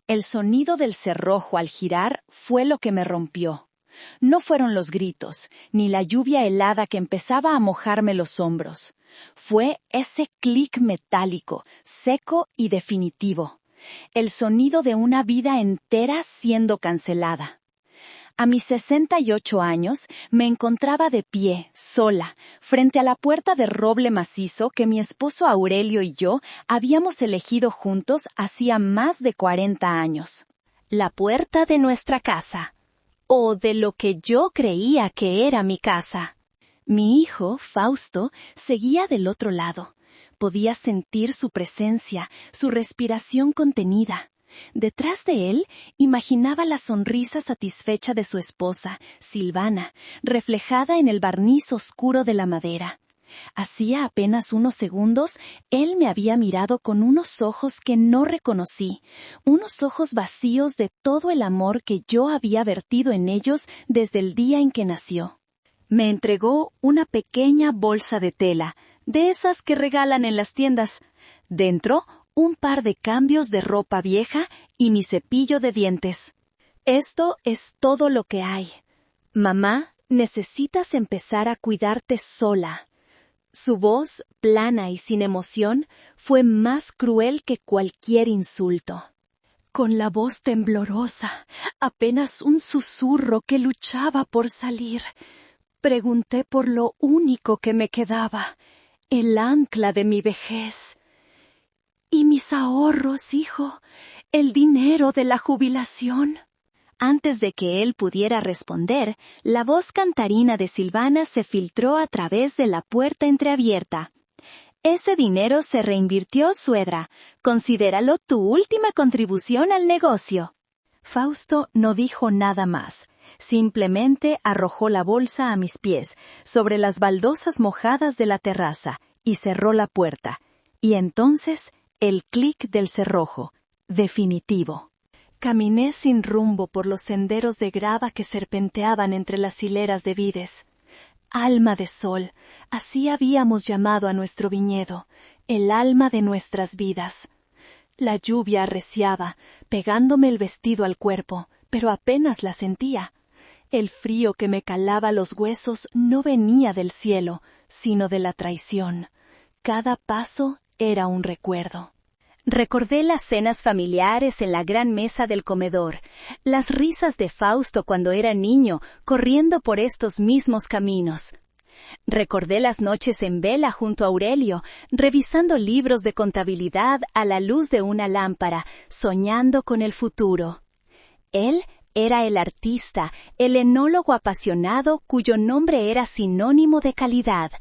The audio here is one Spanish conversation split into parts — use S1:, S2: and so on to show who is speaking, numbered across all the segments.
S1: El sonido del cerrojo al girar fue lo que me rompió. No fueron los gritos, ni la lluvia helada que empezaba a mojarme los hombros. Fue ese clic metálico, seco y definitivo. El sonido de una vida entera siendo cancelada. A mis 68 años, me encontraba de pie, sola, frente a la puerta de roble macizo que mi esposo Aurelio y yo habíamos elegido juntos hacía más de 40 años. La puerta de nuestra casa, o de lo que yo creía que era mi casa. Mi hijo, Fausto, seguía del otro lado. Podía sentir su presencia, su respiración contenida. Detrás de él, imaginaba la sonrisa satisfecha de su esposa, Silvana, reflejada en el barniz oscuro de la madera. Hacía apenas unos segundos, él me había mirado con unos ojos que no reconocí, unos ojos vacíos de todo el amor que yo había vertido en ellos desde el día en que nació. Me entregó una pequeña bolsa de tela, de esas que regalan en las tiendas. Dentro, un par de cambios de ropa vieja y mi cepillo de dientes. Esto es todo lo que hay. Mamá, necesitas empezar a cuidarte sola. Su voz, plana y sin emoción, fue más cruel que cualquier insulto. Con la voz temblorosa, apenas un susurro que luchaba por salir, pregunté por lo único que me quedaba, el ancla de mi vejez. ¿Y mis ahorros, hijo? ¿El dinero de la jubilación? Antes de que él pudiera responder, la voz cantarina de Silvana se filtró a través de la puerta entreabierta. Ese dinero se reinvirtió, suegra. Considéralo tu última contribución al negocio. Fausto no dijo nada más. Simplemente arrojó la bolsa a mis pies, sobre las baldosas mojadas de la terraza, y cerró la puerta. Y entonces, el clic del cerrojo, definitivo. Caminé sin rumbo por los senderos de grava que serpenteaban entre las hileras de vides. Alma de sol, así habíamos llamado a nuestro viñedo, el alma de nuestras vidas. La lluvia arreciaba, pegándome el vestido al cuerpo, pero apenas la sentía. El frío que me calaba los huesos no venía del cielo, sino de la traición. Cada paso era un recuerdo. Recordé las cenas familiares en la gran mesa del comedor, las risas de Fausto cuando era niño, corriendo por estos mismos caminos. Recordé las noches en vela junto a Aurelio, revisando libros de contabilidad a la luz de una lámpara, soñando con el futuro. Él era el artista, el enólogo apasionado cuyo nombre era sinónimo de calidad.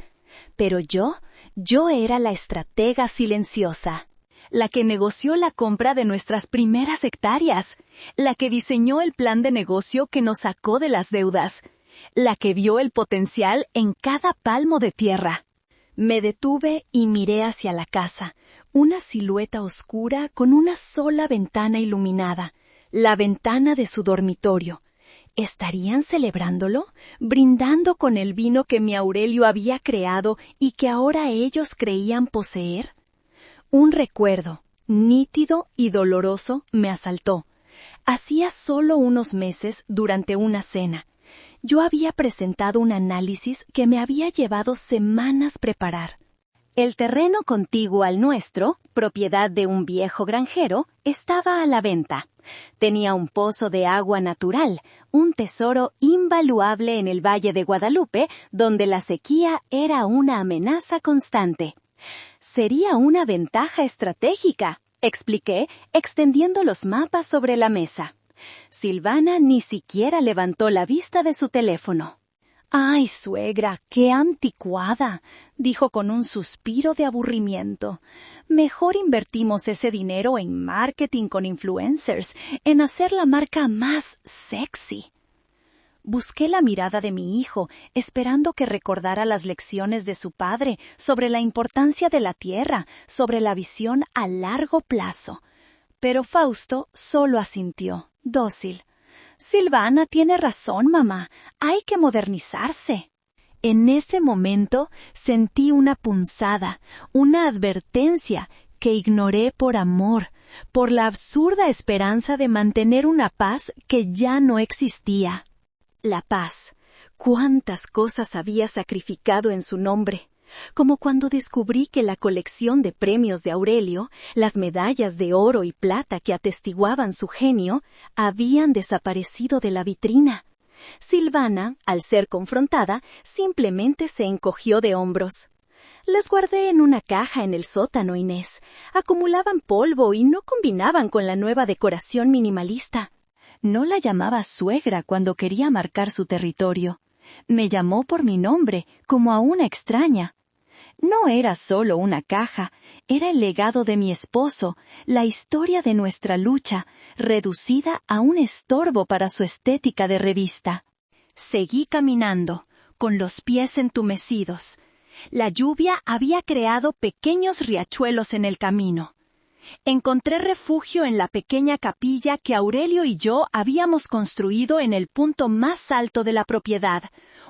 S1: Pero yo era la estratega silenciosa. La que negoció la compra de nuestras primeras hectáreas, la que diseñó el plan de negocio que nos sacó de las deudas, la que vio el potencial en cada palmo de tierra. Me detuve y miré hacia la casa, una silueta oscura con una sola ventana iluminada, la ventana de su dormitorio. ¿Estarían celebrándolo? ¿Brindando con el vino que mi Aurelio había creado y que ahora ellos creían poseer? Un recuerdo, nítido y doloroso, me asaltó. Hacía solo unos meses, durante una cena, yo había presentado un análisis que me había llevado semanas preparar. El terreno contiguo al nuestro, propiedad de un viejo granjero, estaba a la venta. Tenía un pozo de agua natural, un tesoro invaluable en el Valle de Guadalupe, donde la sequía era una amenaza constante. Sería una ventaja estratégica, expliqué, extendiendo los mapas sobre la mesa. Silvana ni siquiera levantó la vista de su teléfono. «Ay, suegra, qué anticuada», dijo con un suspiro de aburrimiento. «Mejor invertimos ese dinero en marketing con influencers, en hacer la marca más sexy». Busqué la mirada de mi hijo, esperando que recordara las lecciones de su padre sobre la importancia de la tierra, sobre la visión a largo plazo. Pero Fausto solo asintió, dócil. «Silvana tiene razón, mamá. Hay que modernizarse». En ese momento sentí una punzada, una advertencia que ignoré por amor, por la absurda esperanza de mantener una paz que ya no existía. La paz. Cuántas cosas había sacrificado en su nombre, como cuando descubrí que la colección de premios de Aurelio, las medallas de oro y plata que atestiguaban su genio, habían desaparecido de la vitrina. Silvana, al ser confrontada, simplemente se encogió de hombros. Las guardé en una caja en el sótano, Inés. Acumulaban polvo y no combinaban con la nueva decoración minimalista. No la llamaba suegra cuando quería marcar su territorio. Me llamó por mi nombre, como a una extraña. No era solo una caja, era el legado de mi esposo, la historia de nuestra lucha, reducida a un estorbo para su estética de revista. Seguí caminando, con los pies entumecidos. La lluvia había creado pequeños riachuelos en el camino. Encontré refugio en la pequeña capilla que Aurelio y yo habíamos construido en el punto más alto de la propiedad,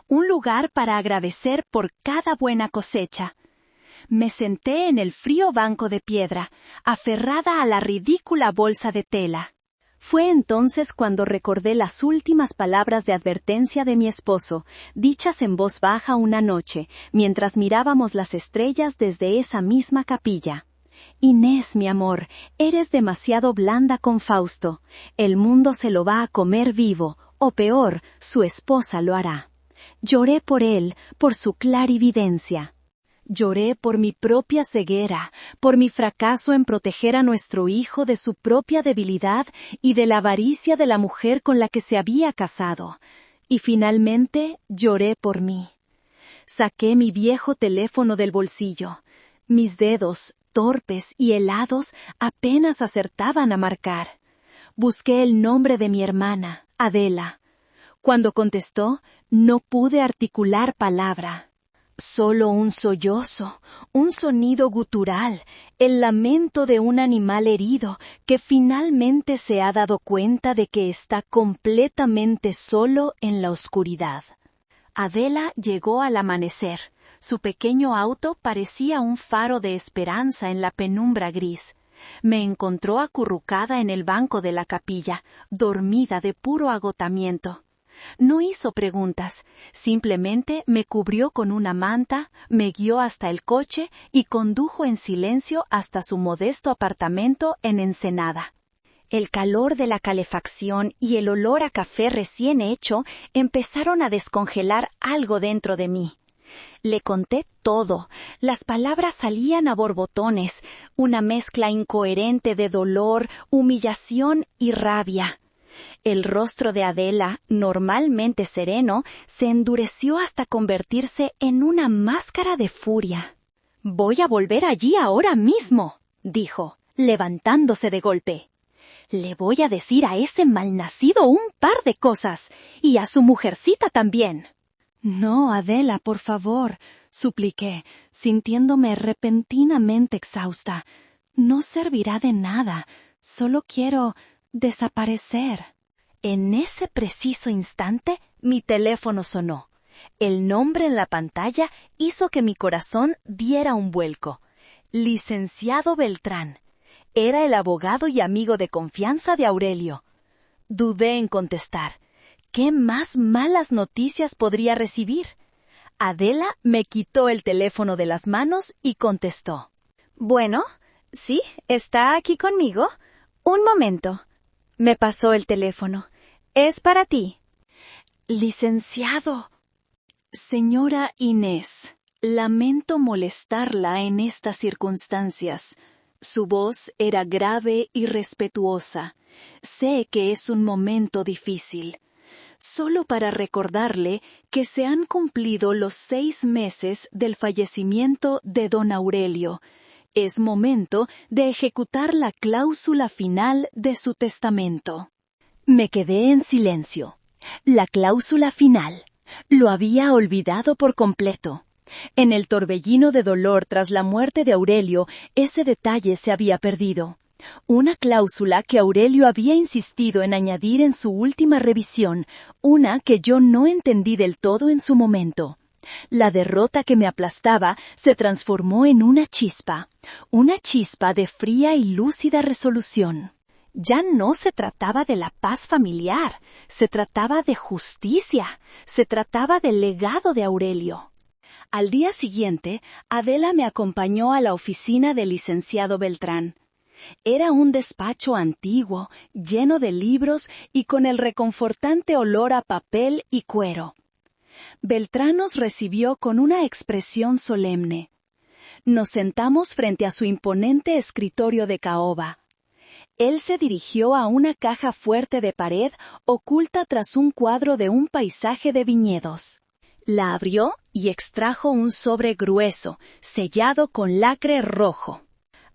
S1: un lugar para agradecer por cada buena cosecha. Me senté en el frío banco de piedra, aferrada a la ridícula bolsa de tela. Fue entonces cuando recordé las últimas palabras de advertencia de mi esposo, dichas en voz baja una noche, mientras mirábamos las estrellas desde esa misma capilla. Inés, mi amor, eres demasiado blanda con Fausto. El mundo se lo va a comer vivo, o peor, su esposa lo hará. Lloré por él, por su clarividencia. Lloré por mi propia ceguera, por mi fracaso en proteger a nuestro hijo de su propia debilidad y de la avaricia de la mujer con la que se había casado. Y finalmente lloré por mí. Saqué mi viejo teléfono del bolsillo. Mis dedos, torpes y helados, apenas acertaban a marcar. Busqué el nombre de mi hermana, Adela. Cuando contestó, no pude articular palabra. Solo un sollozo, un sonido gutural, el lamento de un animal herido que finalmente se ha dado cuenta de que está completamente solo en la oscuridad. Adela llegó al amanecer. Su pequeño auto parecía un faro de esperanza en la penumbra gris. Me encontró acurrucada en el banco de la capilla, dormida de puro agotamiento. No hizo preguntas, simplemente me cubrió con una manta, me guió hasta el coche y condujo en silencio hasta su modesto apartamento en Ensenada. El calor de la calefacción y el olor a café recién hecho empezaron a descongelar algo dentro de mí. Le conté todo, las palabras salían a borbotones, una mezcla incoherente de dolor, humillación y rabia. El rostro de Adela, normalmente sereno, se endureció hasta convertirse en una máscara de furia. «Voy a volver allí ahora mismo», dijo, levantándose de golpe. «Le voy a decir a ese malnacido un par de cosas, y a su mujercita también». «No, Adela, por favor», supliqué, sintiéndome repentinamente exhausta. «No servirá de nada, solo quiero desaparecer». En ese preciso instante, mi teléfono sonó. El nombre en la pantalla hizo que mi corazón diera un vuelco. Licenciado Beltrán. Era el abogado y amigo de confianza de Aurelio. Dudé en contestar. ¿Qué más malas noticias podría recibir? Adela me quitó el teléfono de las manos y contestó. «Bueno, sí, ¿está aquí conmigo? Un momento». Me pasó el teléfono. «Es para ti». «Licenciado». «Señora Inés, lamento molestarla en estas circunstancias». Su voz era grave y respetuosa. «Sé que es un momento difícil. Solo para recordarle que se han cumplido los 6 meses del fallecimiento de don Aurelio. Es momento de ejecutar la cláusula final de su testamento». Me quedé en silencio. La cláusula final. Lo había olvidado por completo. En el torbellino de dolor tras la muerte de Aurelio, ese detalle se había perdido. Una cláusula que Aurelio había insistido en añadir en su última revisión, una que yo no entendí del todo en su momento. La derrota que me aplastaba se transformó en una chispa de fría y lúcida resolución. Ya no se trataba de la paz familiar, se trataba de justicia, se trataba del legado de Aurelio. Al día siguiente, Adela me acompañó a la oficina del licenciado Beltrán. Era un despacho antiguo, lleno de libros y con el reconfortante olor a papel y cuero. Beltrán nos recibió con una expresión solemne. Nos sentamos frente a su imponente escritorio de caoba. Él se dirigió a una caja fuerte de pared oculta tras un cuadro de un paisaje de viñedos. La abrió y extrajo un sobre grueso, sellado con lacre rojo.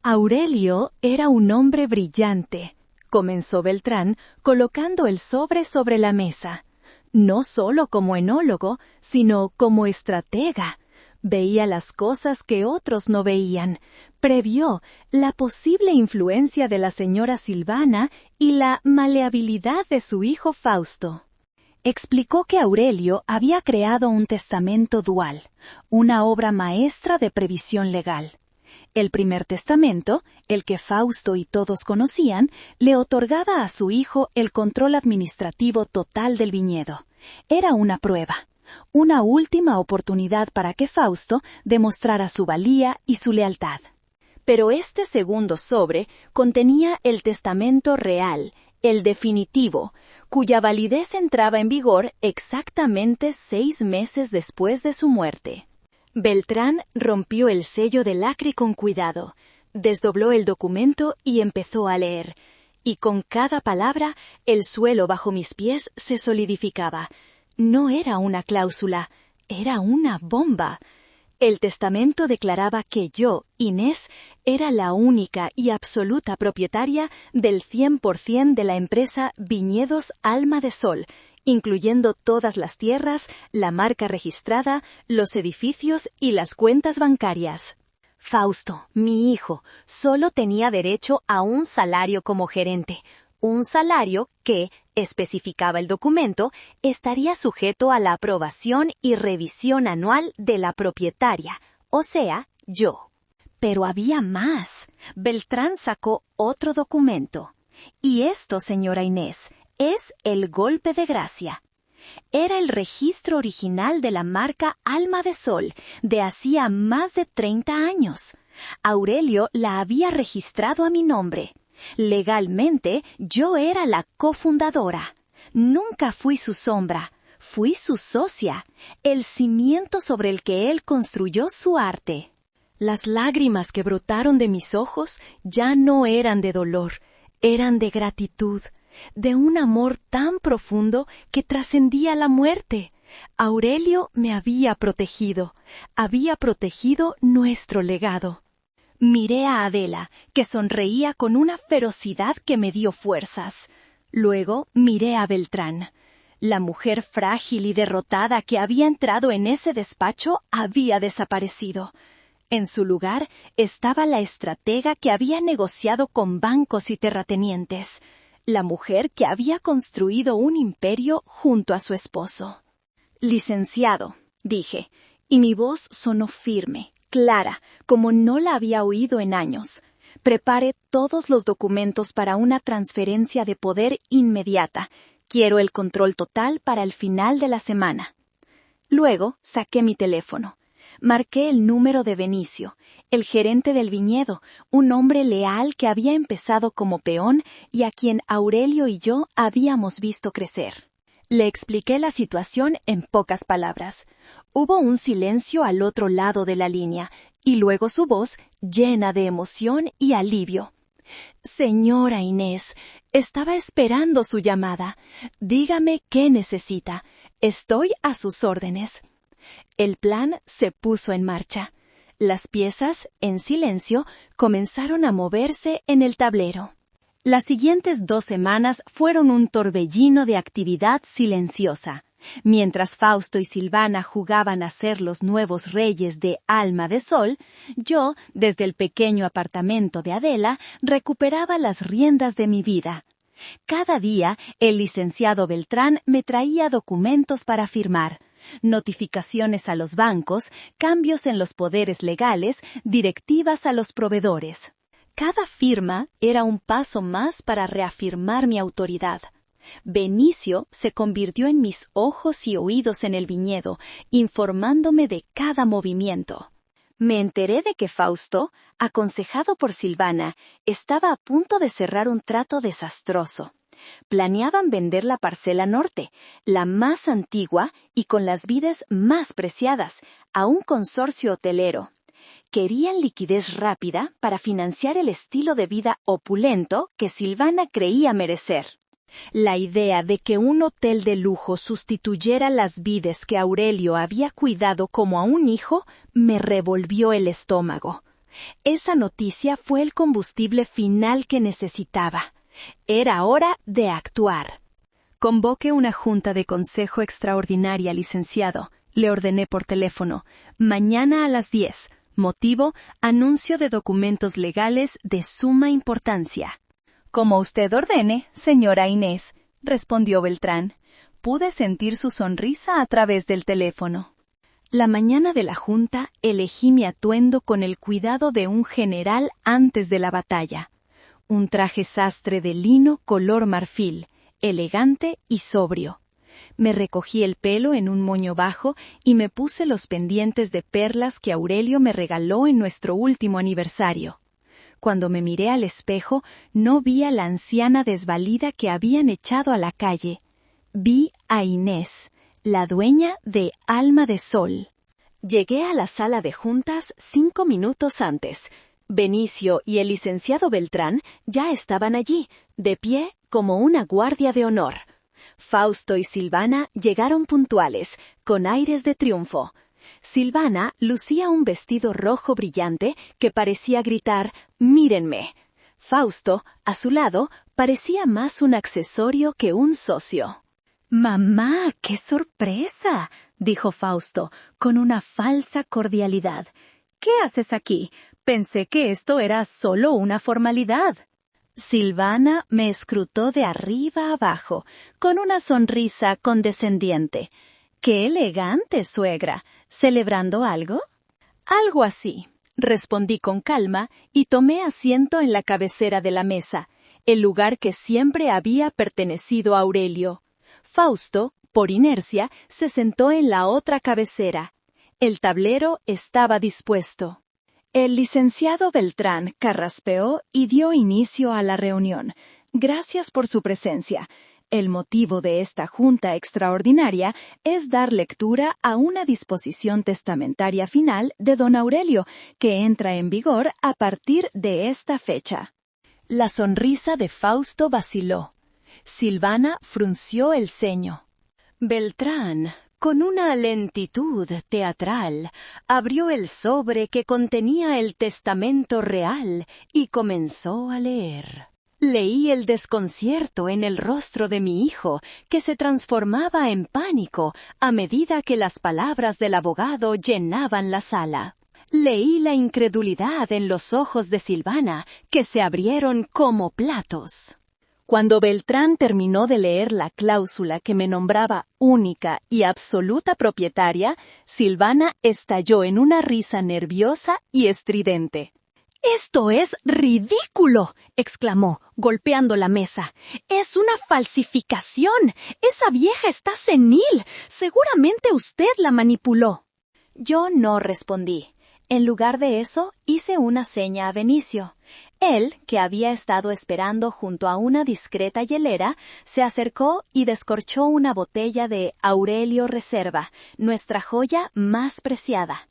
S1: Aurelio era un hombre brillante, comenzó Beltrán, colocando el sobre la mesa. No solo como enólogo, sino como estratega. Veía las cosas que otros no veían, previó la posible influencia de la señora Silvana y la maleabilidad de su hijo Fausto. Explicó que Aurelio había creado un testamento dual, una obra maestra de previsión legal. El primer testamento, el que Fausto y todos conocían, le otorgaba a su hijo el control administrativo total del viñedo. Era una prueba, una última oportunidad para que Fausto demostrara su valía y su lealtad. Pero este segundo sobre contenía el testamento real, el definitivo, cuya validez entraba en vigor exactamente 6 meses después de su muerte. Beltrán rompió el sello de lacre con cuidado, desdobló el documento y empezó a leer, y con cada palabra el suelo bajo mis pies se solidificaba. No era una cláusula, era una bomba. El testamento declaraba que yo, Inés, era la única y absoluta propietaria del 100% de la empresa Viñedos Alma de Sol, incluyendo todas las tierras, la marca registrada, los edificios y las cuentas bancarias. Fausto, mi hijo, solo tenía derecho a un salario como gerente, un salario que, especificaba el documento, estaría sujeto a la aprobación y revisión anual de la propietaria, o sea, yo. Pero había más. Beltrán sacó otro documento. Y esto, señora Inés, es el golpe de gracia. Era el registro original de la marca Alma de Sol, de hacía más de 30 años. Aurelio la había registrado a mi nombre. Legalmente, yo era la cofundadora. Nunca fui su sombra, fui su socia, el cimiento sobre el que él construyó su arte. Las lágrimas que brotaron de mis ojos ya no eran de dolor, eran de gratitud, de un amor tan profundo que trascendía la muerte. Aurelio me había protegido nuestro legado. Miré a Adela, que sonreía con una ferocidad que me dio fuerzas. Luego miré a Beltrán. La mujer frágil y derrotada que había entrado en ese despacho había desaparecido. En su lugar estaba la estratega que había negociado con bancos y terratenientes, la mujer que había construido un imperio junto a su esposo. Licenciado, dije, y mi voz sonó firme, clara, como no la había oído en años. Prepare todos los documentos para una transferencia de poder inmediata. Quiero el control total para el final de la semana. Luego saqué mi teléfono. Marqué el número de Benicio, el gerente del viñedo, un hombre leal que había empezado como peón y a quien Aurelio y yo habíamos visto crecer. Le expliqué la situación en pocas palabras. Hubo un silencio al otro lado de la línea, y luego su voz, llena de emoción y alivio. Señora Inés, estaba esperando su llamada. Dígame qué necesita. Estoy a sus órdenes. El plan se puso en marcha. Las piezas, en silencio, comenzaron a moverse en el tablero. Las siguientes 2 semanas fueron un torbellino de actividad silenciosa. Mientras Fausto y Silvana jugaban a ser los nuevos reyes de Alma de Sol, yo, desde el pequeño apartamento de Adela, recuperaba las riendas de mi vida. Cada día, el licenciado Beltrán me traía documentos para firmar. Notificaciones a los bancos, cambios en los poderes legales, directivas a los proveedores. Cada firma era un paso más para reafirmar mi autoridad. Benicio se convirtió en mis ojos y oídos en el viñedo, informándome de cada movimiento. Me enteré de que Fausto, aconsejado por Silvana, estaba a punto de cerrar un trato desastroso. Planeaban vender la parcela norte, la más antigua y con las vides más preciadas, a un consorcio hotelero. Querían liquidez rápida para financiar el estilo de vida opulento que Silvana creía merecer. La idea de que un hotel de lujo sustituyera las vides que Aurelio había cuidado como a un hijo me revolvió el estómago. Esa noticia fue el combustible final que necesitaba. Era hora de actuar. Convoque una junta de consejo extraordinaria, licenciado, le ordené por teléfono. Mañana a las 10. Motivo: anuncio de documentos legales de suma importancia. Como usted ordene, señora Inés, respondió Beltrán. Pude sentir su sonrisa a través del teléfono. La mañana de la junta elegí mi atuendo con el cuidado de un general antes de la batalla. Un traje sastre de lino color marfil, elegante y sobrio. Me recogí el pelo en un moño bajo y me puse los pendientes de perlas que Aurelio me regaló en nuestro último aniversario. Cuando me miré al espejo, no vi a la anciana desvalida que habían echado a la calle. Vi a Inés, la dueña de Alma de Sol. Llegué a la sala de juntas 5 minutos antes. Benicio y el licenciado Beltrán ya estaban allí, de pie como una guardia de honor. Fausto y Silvana llegaron puntuales, con aires de triunfo. Silvana lucía un vestido rojo brillante que parecía gritar «¡Mírenme!». Fausto, a su lado, parecía más un accesorio que un socio. «¡Mamá, qué sorpresa!», dijo Fausto, con una falsa cordialidad. «¿Qué haces aquí? Pensé que esto era solo una formalidad». Silvana me escrutó de arriba abajo, con una sonrisa condescendiente. «¡Qué elegante, suegra! ¿Celebrando algo?». «Algo así», respondí con calma y tomé asiento en la cabecera de la mesa, el lugar que siempre había pertenecido a Aurelio. Fausto, por inercia, se sentó en la otra cabecera. El tablero estaba dispuesto. El licenciado Beltrán carraspeó y dio inicio a la reunión. «Gracias por su presencia. El motivo de esta junta extraordinaria es dar lectura a una disposición testamentaria final de don Aurelio, que entra en vigor a partir de esta fecha». La sonrisa de Fausto vaciló. Silvana frunció el ceño. Beltrán, con una lentitud teatral, abrió el sobre que contenía el testamento real y comenzó a leer. Leí el desconcierto en el rostro de mi hijo, que se transformaba en pánico a medida que las palabras del abogado llenaban la sala. Leí la incredulidad en los ojos de Silvana, que se abrieron como platos. Cuando Beltrán terminó de leer la cláusula que me nombraba única y absoluta propietaria, Silvana estalló en una risa nerviosa y estridente. «¡Esto es ridículo!», exclamó, golpeando la mesa. «¡Es una falsificación! Esa vieja está senil. Seguramente usted la manipuló». Yo no respondí. En lugar de eso, hice una seña a Benicio. Él, que había estado esperando junto a una discreta hielera, se acercó y descorchó una botella de Aurelio Reserva, nuestra joya más preciada.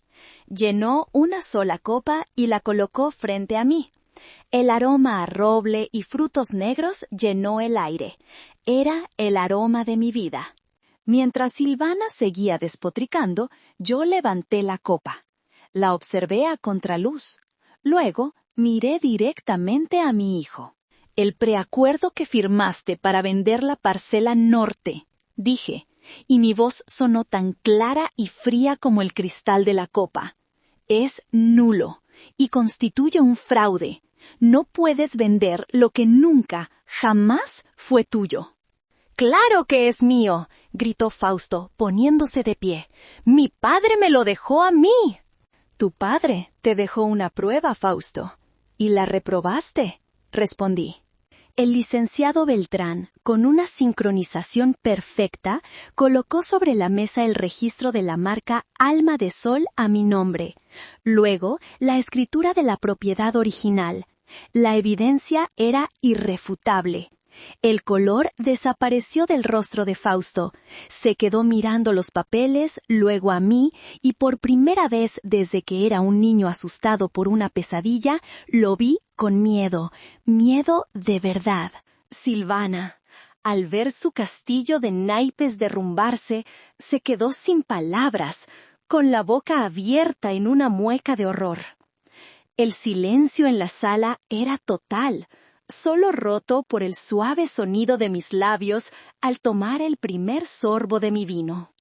S1: Llenó una sola copa y la colocó frente a mí. El aroma a roble y frutos negros llenó el aire. Era el aroma de mi vida. Mientras Silvana seguía despotricando, yo levanté la copa. La observé a contraluz. Luego miré directamente a mi hijo. «El preacuerdo que firmaste para vender la parcela norte», dije, y mi voz sonó tan clara y fría como el cristal de la copa. «Es nulo y constituye un fraude. No puedes vender lo que nunca, jamás fue tuyo». «¡Claro que es mío!», gritó Fausto, poniéndose de pie. ¡Mi padre me lo dejó a mí! Tu padre te dejó una prueba, Fausto, y la reprobaste, respondí. El licenciado Beltrán, con una sincronización perfecta, colocó sobre la mesa el registro de la marca Alma de Sol a mi nombre. Luego, la escritura de la propiedad original. La evidencia era irrefutable. El color desapareció del rostro de Fausto. Se quedó mirando los papeles, luego a mí, y por primera vez desde que era un niño asustado por una pesadilla, lo vi con miedo, miedo de verdad. Silvana, al ver su castillo de naipes derrumbarse, se quedó sin palabras, con la boca abierta en una mueca de horror. El silencio en la sala era total, solo roto por el suave sonido de mis labios al tomar el primer sorbo de mi vino.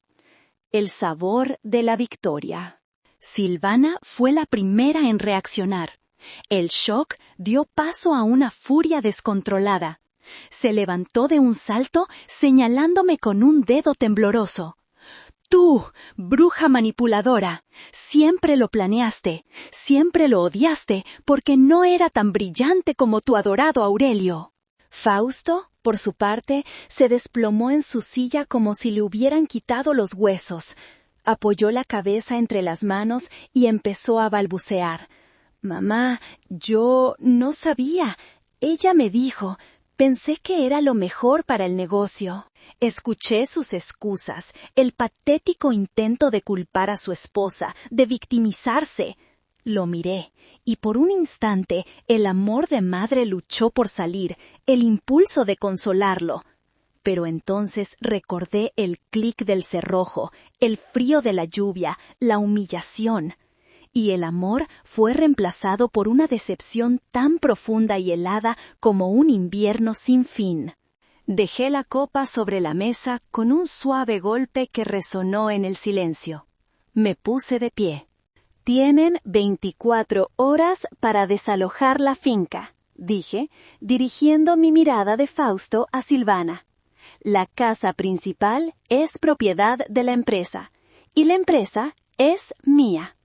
S1: El sabor de la victoria. Silvana fue la primera en reaccionar. El shock dio paso a una furia descontrolada. Se levantó de un salto señalándome con un dedo tembloroso. Tú, bruja manipuladora, siempre lo planeaste, siempre lo odiaste, porque no era tan brillante como tu adorado Aurelio. Fausto, por su parte, se desplomó en su silla como si le hubieran quitado los huesos. Apoyó la cabeza entre las manos y empezó a balbucear. Mamá, yo no sabía. Ella me dijo. Pensé que era lo mejor para el negocio. Escuché sus excusas, el patético intento de culpar a su esposa, de victimizarse. Lo miré, y por un instante el amor de madre luchó por salir, el impulso de consolarlo. Pero entonces recordé el clic del cerrojo, el frío de la lluvia, la humillación. Y el amor fue reemplazado por una decepción tan profunda y helada como un invierno sin fin. Dejé la copa sobre la mesa con un suave golpe que resonó en el silencio. Me puse de pie. Tienen 24 horas para desalojar la finca, dije, dirigiendo mi mirada de Fausto a Silvana. La casa principal es propiedad de la empresa, y la empresa es mía.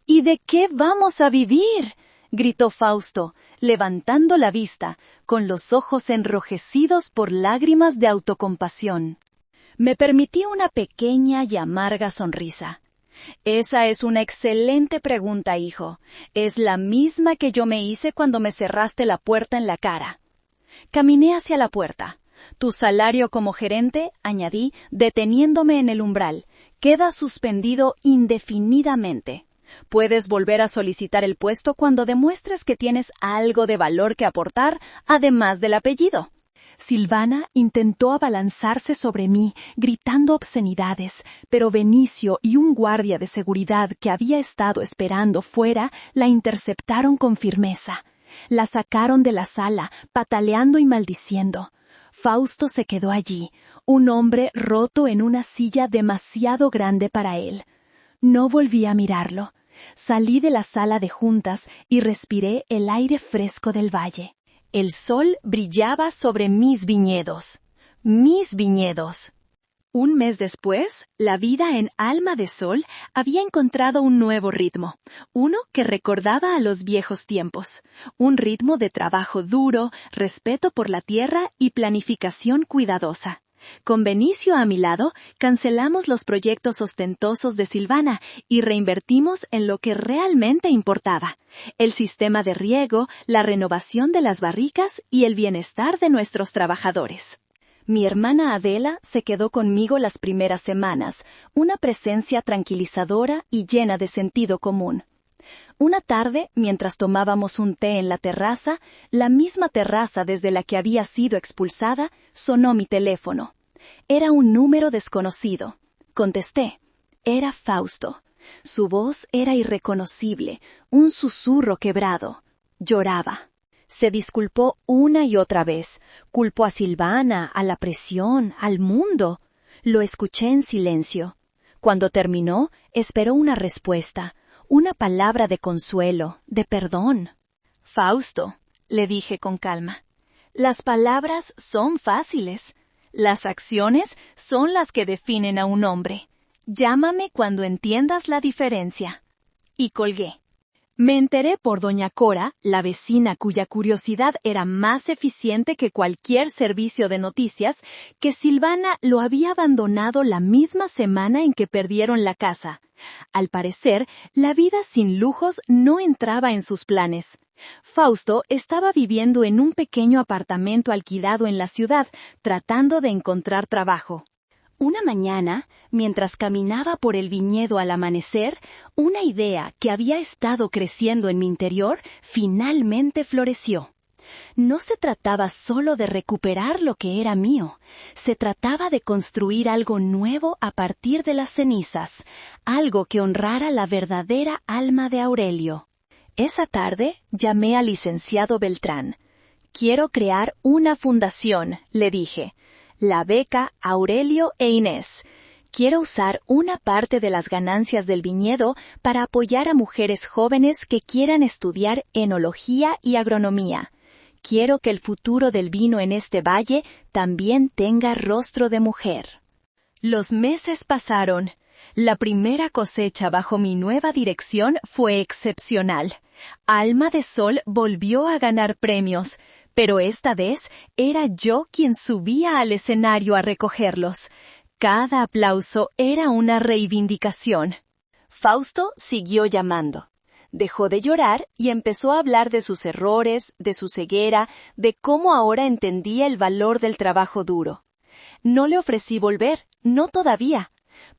S1: ¿Y de qué vamos a vivir?, gritó Fausto, levantando la vista, con los ojos enrojecidos por lágrimas de autocompasión. Me permití una pequeña y amarga sonrisa. Esa es una excelente pregunta, hijo. Es la misma que yo me hice cuando me cerraste la puerta en la cara. Caminé hacia la puerta. Tu salario como gerente, añadí, deteniéndome en el umbral, queda suspendido indefinidamente. Puedes volver a solicitar el puesto cuando demuestres que tienes algo de valor que aportar, además del apellido. Silvana intentó abalanzarse sobre mí, gritando obscenidades, pero Benicio y un guardia de seguridad que había estado esperando fuera la interceptaron con firmeza. La sacaron de la sala, pataleando y maldiciendo. Fausto se quedó allí, un hombre roto en una silla demasiado grande para él. No volví a mirarlo. Salí de la sala de juntas y respiré el aire fresco del valle. El sol brillaba sobre mis viñedos. Mis viñedos. Un mes después, la vida en Alma de Sol había encontrado un nuevo ritmo, uno que recordaba a los viejos tiempos, un ritmo de trabajo duro, respeto por la tierra y planificación cuidadosa. Con Benicio a mi lado, cancelamos los proyectos ostentosos de Silvana y reinvertimos en lo que realmente importaba: el sistema de riego, la renovación de las barricas y el bienestar de nuestros trabajadores. Mi hermana Adela se quedó conmigo las primeras semanas, una presencia tranquilizadora y llena de sentido común. Una tarde, mientras tomábamos un té en la terraza, la misma terraza desde la que había sido expulsada, sonó mi teléfono. Era un número desconocido. Contesté. Era Fausto. Su voz era irreconocible, un susurro quebrado. Lloraba. Se disculpó una y otra vez. Culpó a Silvana, a la presión, al mundo. Lo escuché en silencio. Cuando terminó, esperó una respuesta. Una palabra de consuelo, de perdón. Fausto, le dije con calma, las palabras son fáciles. Las acciones son las que definen a un hombre. Llámame cuando entiendas la diferencia. Y colgué. Me enteré por doña Cora, la vecina cuya curiosidad era más eficiente que cualquier servicio de noticias, que Silvana lo había abandonado la misma semana en que perdieron la casa. Al parecer, la vida sin lujos no entraba en sus planes. Fausto estaba viviendo en un pequeño apartamento alquilado en la ciudad, tratando de encontrar trabajo. Una mañana, mientras caminaba por el viñedo al amanecer, una idea que había estado creciendo en mi interior finalmente floreció. No se trataba solo de recuperar lo que era mío, se trataba de construir algo nuevo a partir de las cenizas, algo que honrara la verdadera alma de Aurelio. Esa tarde llamé al licenciado Beltrán. «Quiero crear una fundación», le dije. «La beca Aurelio e Inés. Quiero usar una parte de las ganancias del viñedo para apoyar a mujeres jóvenes que quieran estudiar enología y agronomía. Quiero que el futuro del vino en este valle también tenga rostro de mujer». Los meses pasaron. La primera cosecha bajo mi nueva dirección fue excepcional. Alma de Sol volvió a ganar premios, pero esta vez era yo quien subía al escenario a recogerlos. Cada aplauso era una reivindicación. Fausto siguió llamando. Dejó de llorar y empezó a hablar de sus errores, de su ceguera, de cómo ahora entendía el valor del trabajo duro. No le ofrecí volver, no todavía,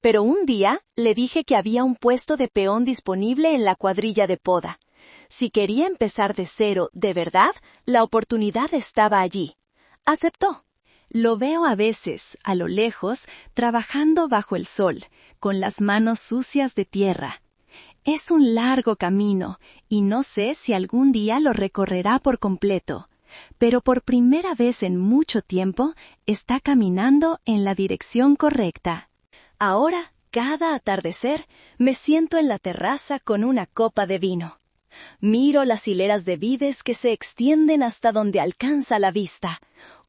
S1: pero un día le dije que había un puesto de peón disponible en la cuadrilla de poda. Si quería empezar de cero, de verdad, la oportunidad estaba allí. Aceptó. Lo veo a veces, a lo lejos, trabajando bajo el sol, con las manos sucias de tierra. Es un largo camino, y no sé si algún día lo recorrerá por completo, pero por primera vez en mucho tiempo está caminando en la dirección correcta. Ahora, cada atardecer, me siento en la terraza con una copa de vino. Miro las hileras de vides que se extienden hasta donde alcanza la vista,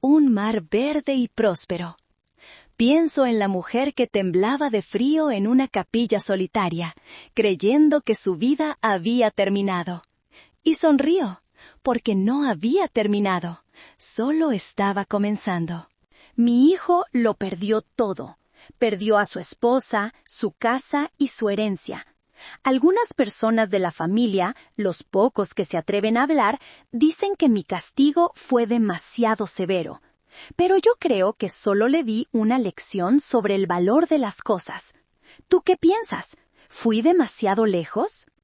S1: un mar verde y próspero. Pienso en la mujer que temblaba de frío en una capilla solitaria, creyendo que su vida había terminado. Y sonrío, porque no había terminado, solo estaba comenzando. Mi hijo lo perdió todo. Perdió a su esposa, su casa y su herencia. Algunas personas de la familia, los pocos que se atreven a hablar, dicen que mi castigo fue demasiado severo. Pero yo creo que solo le di una lección sobre el valor de las cosas. ¿Tú qué piensas? ¿Fui demasiado lejos?